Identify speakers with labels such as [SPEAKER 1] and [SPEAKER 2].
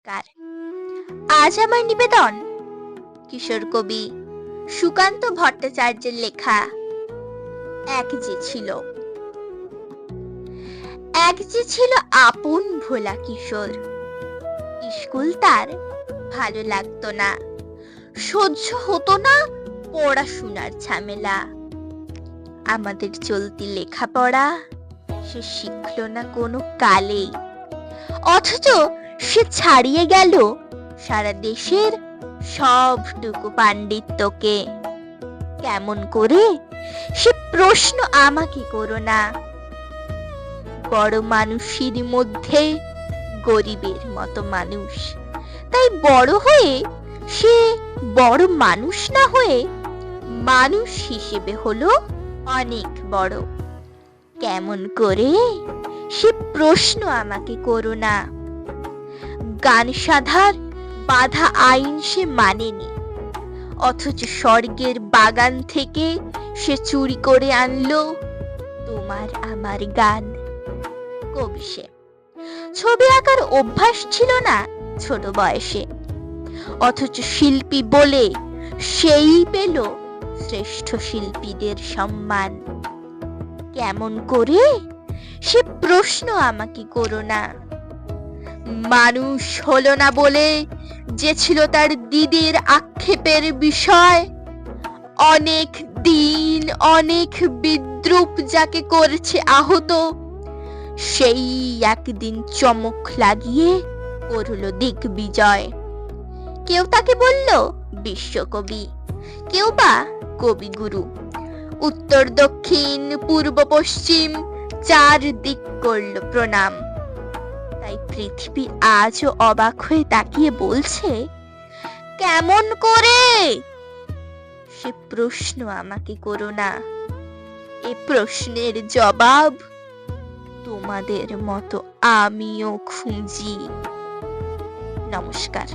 [SPEAKER 1] নমস্কার। আজ আমার নিবেদন কিশোর কবি সুকান্ত ভট্টাচার্যের লেখা এক যে ছিল। এক যে ছিল আপন ভোলা কিশোর, স্কুল তার ভালো লাগতো না, সহ্য হতো না পড়াশোনার ঝামেলা। আমাদের চলতি লেখাপড়া সে শিখলো না কোনো কালেই, অথচ সে ছাড়িয়ে গেল সারা দেশের সবটুকু পাণ্ডিত্যকে। কেমন করে সে প্রশ্ন আমাকে করো না। বড় মানুষের মধ্যে গরিবের মতো মানুষ, তাই বড় হয়ে সে বড় মানুষ না হয়ে মানুষ হিসেবে হলো অনেক বড়। কেমন করে সে প্রশ্ন আমাকে করো না। গান সাধার বাধা আইন সে মানেনি, অথচ স্বর্গের বাগান থেকে সে চুরি করে আনলো তোমার আমার গান। কবি সে, ছবি আঁকার অভ্যাস ছিল না ছোট বয়সে, অথচ শিল্পী বলে সেই পেল শ্রেষ্ঠ শিল্পীদের সম্মান। কেমন করে সে প্রশ্ন আমাকে করো না। মানুষ হলো না বলে যে ছিল তার দিদির আক্ষেপের বিষয়, অনেক দিন অনেক বিদ্রূপ যাকে করেছে আহত, সেই একদিন চমক লাগিয়ে করল দিগ্বিজয়। কেউ তাকে বলল বিশ্বকবি, কেউ বা কবিগুরু। উত্তর দক্ষিণ পূর্ব পশ্চিম চার দিক করল প্রণাম। তাই পৃথিবী আজও অবাক হয়ে তাকিয়ে বলছে, কেমন করে সে প্রশ্ন আমাকে করো না। এ প্রশ্নের জবাব তোমাদের মতো আমিও খুঁজি। নমস্কার।